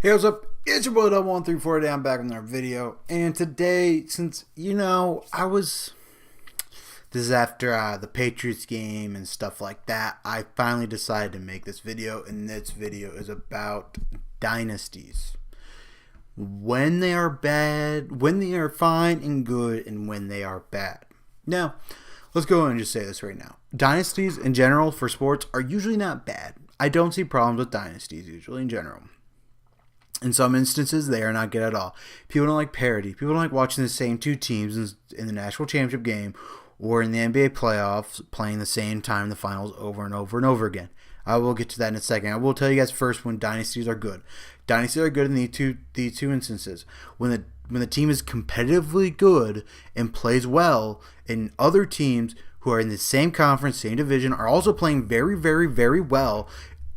Hey, what's up? It's your boy 134 down back with another video. And today, since this is after the Patriots game and stuff like that, I finally decided to make this video. And this video is about dynasties. When they are bad, when they are fine and good, and when they are bad. Now, let's go and just say this right now. Dynasties in general for sports are usually not bad. I don't see problems with dynasties usually in general. In some instances, they are not good at all. People don't like parity. People don't like watching the same two teams in the national championship game or in the NBA playoffs playing the same time in the finals over and over and over again. I will get to that in a second. I will tell you guys first when dynasties are good. Dynasties are good in these two instances. When the team is competitively good and plays well, and other teams who are in the same conference, same division, are also playing very, very, very well,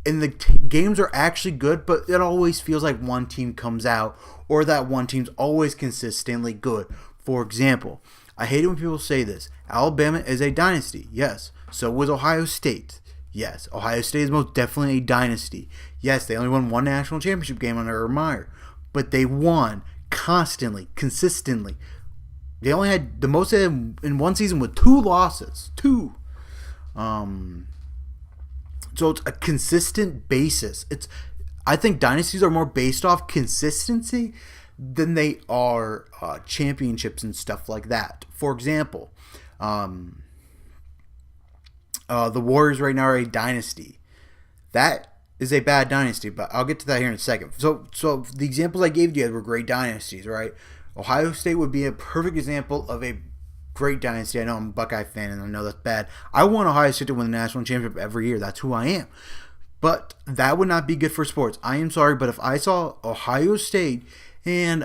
and the games are actually good, but it always feels like one team comes out or that one team's always consistently good. For example, I hate it when people say this. Alabama is a dynasty. Yes. So was Ohio State. Yes. Ohio State is most definitely a dynasty. Yes, they only won one national championship game under Urban Meyer, but they won constantly, consistently. They only had the most in one season with 2 losses. 2. So it's a consistent basis. I think dynasties are more based off consistency than they are championships and stuff like that. For example, the Warriors right now are a dynasty. That is a bad dynasty, but I'll get to that here in a second. So the examples I gave you guys were great dynasties, right? Ohio State would be a perfect example of a great dynasty. I know I'm a Buckeye fan, and I know that's bad. I want Ohio State to win the national championship every year. That's who I am. But that would not be good for sports. I am sorry, but if I saw Ohio State and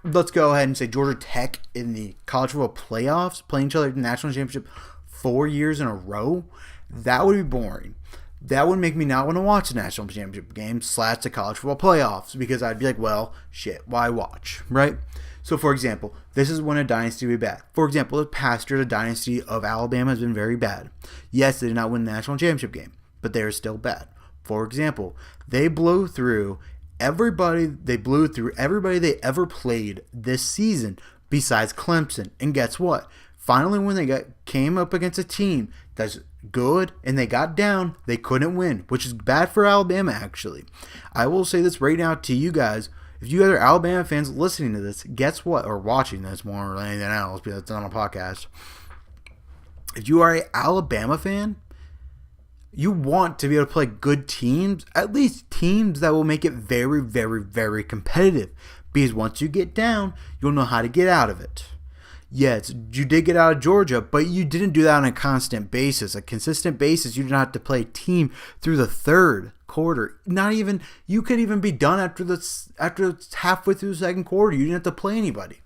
let's go ahead and say Georgia Tech in the college football playoffs playing each other in the national championship 4 years in a row, that would be boring. That would make me not want to watch the national championship game / the college football playoffs, because I'd be like, well, shit, why watch, right? So, for example, this is when a dynasty would be bad. For example, the past year, the dynasty of Alabama has been very bad. Yes, they did not win the national championship game, but they are still bad. For example, they blew through everybody. They blew through everybody they ever played this season besides Clemson. And guess what? Finally, when they came up against a team that's good and they got down, they couldn't win, which is bad for Alabama, actually. I will say this right now to you guys. If you guys are Alabama fans listening to this, guess what? Or watching this more than anything else, because it's on a podcast. If you are an Alabama fan, you want to be able to play good teams, at least teams that will make it very, very, very competitive. Because once you get down, you'll know how to get out of it. Yes, you did get out of Georgia, but you didn't do that on a constant basis. A consistent basis, you did not have to play a team through the third quarter. Not even, you could even be done after halfway through the second quarter. You didn't have to play anybody,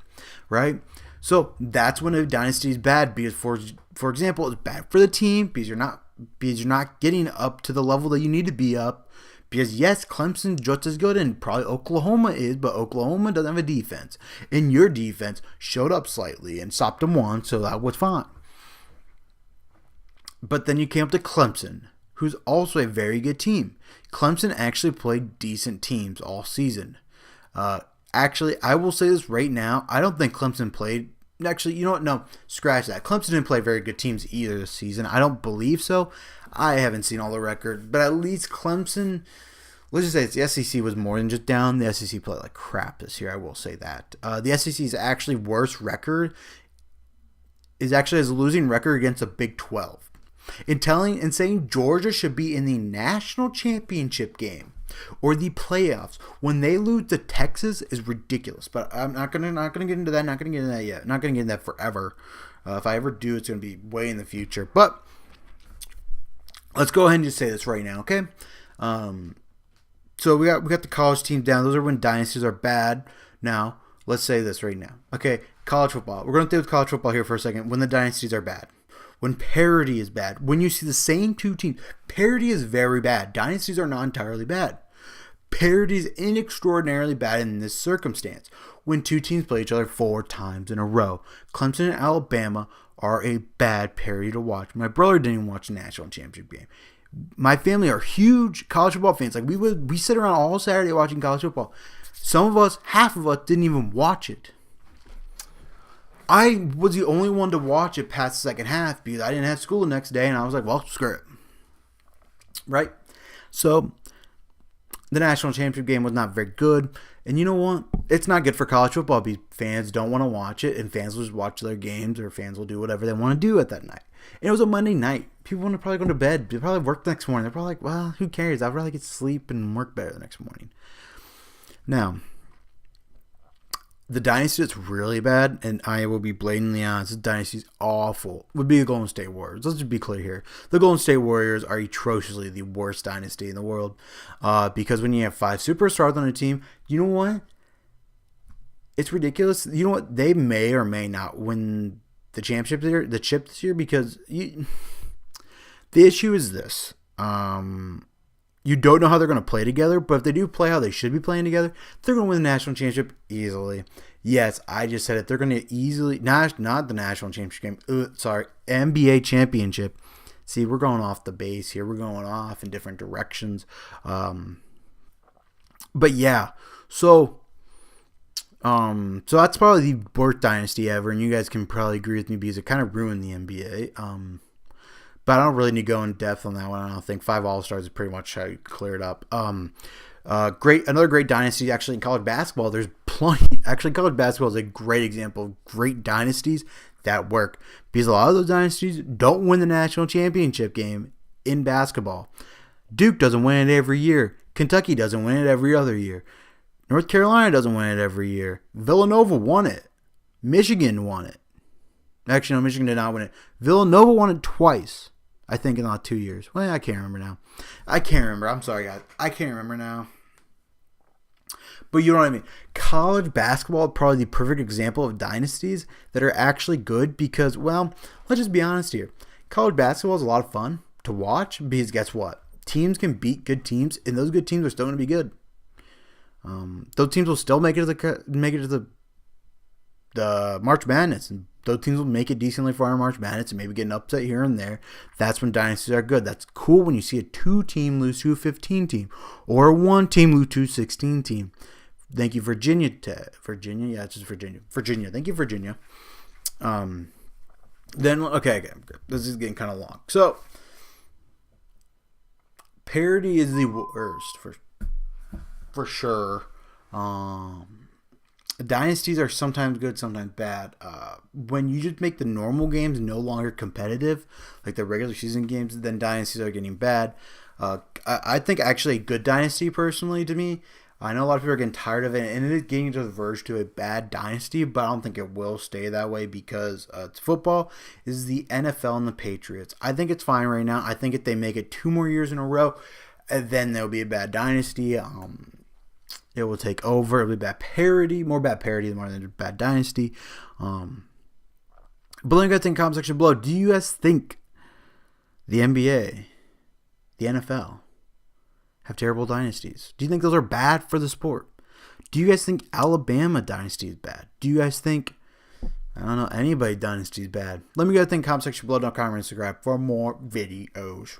right? So that's when a dynasty is bad, because for example, it's bad for the team because you're not getting up to the level that you need to be up. Because yes, Clemson's just as good, and probably Oklahoma is, but Oklahoma doesn't have a defense. And your defense showed up slightly and stopped them once, so that was fine. But then you came up to Clemson, who's also a very good team. Clemson actually played decent teams all season. Actually, I will say this right now. I don't think Clemson played. Actually, you know what? No, scratch that. Clemson didn't play very good teams either this season. I don't believe so. I haven't seen all the record, but at least Clemson, let's just say the SEC was more than just down. The SEC played like crap this year, I will say that. The SEC's actually worst record is actually as a losing record against the Big 12. And saying Georgia should be in the national championship game or the playoffs when they lose to Texas is ridiculous. But I'm not gonna get into that. Not gonna get into that yet. Not gonna get into that forever. If I ever do, it's gonna be way in the future. But let's go ahead and just say this right now, okay? So we got the college teams down. Those are when dynasties are bad. Now let's say this right now, okay? College football. We're gonna stay with college football here for a second. When the dynasties are bad. When parity is bad. When you see the same two teams. Parity is very bad. Dynasties are not entirely bad. Parity is extraordinarily bad in this circumstance. When two teams play each other 4 times in a row. Clemson and Alabama are a bad parity to watch. My brother didn't even watch the national championship game. My family are huge college football fans. Like we sit around all Saturday watching college football. Some of us, half of us, didn't even watch it. I was the only one to watch it past the second half because I didn't have school the next day, and I was like, well, screw it. Right? So, the national championship game was not very good. And you know what? It's not good for college football because fans don't want to watch it, and fans will just watch their games, or fans will do whatever they want to do at that night. And it was a Monday night. People want to probably go to bed. They probably work the next morning. They're probably like, well, who cares? I'd rather get to sleep and work better the next morning. Now, the dynasty that's really bad, and I will be blatantly honest, this dynasty's awful, would be the Golden State Warriors. Let's just be clear here. The Golden State Warriors are atrociously the worst dynasty in the world. Because when you have 5 superstars on a team, you know what? It's ridiculous. You know what? They may or may not win the championship this year, because the issue is this. You don't know how they're going to play together, but if they do play how they should be playing together, they're going to win the national championship easily. Yes, I just said it. They're going to easily, not the national championship game, NBA championship. See, we're going off the base here. We're going off in different directions. But yeah, so that's probably the worst dynasty ever, and you guys can probably agree with me because it kind of ruined the NBA. But I don't really need to go in depth on that one. I don't think 5 All-Stars is pretty much how you clear it up. Another great dynasty actually in college basketball. There's plenty. Actually, college basketball is a great example of great dynasties that work, because a lot of those dynasties don't win the national championship game in basketball. Duke doesn't win it every year. Kentucky doesn't win it every other year. North Carolina doesn't win it every year. Villanova won it. Michigan won it. Actually, no, Michigan did not win it. Villanova won it twice. I think in the last 2 years. Well, I can't remember now. I'm sorry, guys. I can't remember now. But you know what I mean. College basketball is probably the perfect example of dynasties that are actually good because, well, let's just be honest here. College basketball is a lot of fun to watch because guess what? Teams can beat good teams, and those good teams are still going to be good. Those teams will still make it to the March Madness, and those teams will make it decently far in March Madness and maybe get an upset here and there. That's when dynasties are good. That's cool when you see a 2-team lose to a 15 team or a 1-team lose to a 16 team. Thank you, Virginia. Yeah, it's just Virginia. Thank you, Virginia. Then, okay, this is getting kind of long. So, parity is the worst for sure. Dynasties are sometimes good, sometimes bad. When you just make the normal games no longer competitive, like the regular season games, then dynasties are getting bad. I think actually a good dynasty, personally, to me, I know a lot of people are getting tired of it, and it is getting to the verge to a bad dynasty, but I don't think it will stay that way because it's football, is the NFL and the Patriots. I think it's fine right now. I think if they make it 2 more years in a row, then there'll be a bad dynasty. It will take over. It'll be bad parity, more bad parity more than bad dynasty. But let me guys think in the comment section below. Do you guys think the NBA, the NFL, have terrible dynasties? Do you think those are bad for the sport? Do you guys think Alabama dynasty is bad? Do you guys think, I don't know, anybody dynasty is bad? Let me guys think in the comment section below. Don't comment and subscribe for more videos.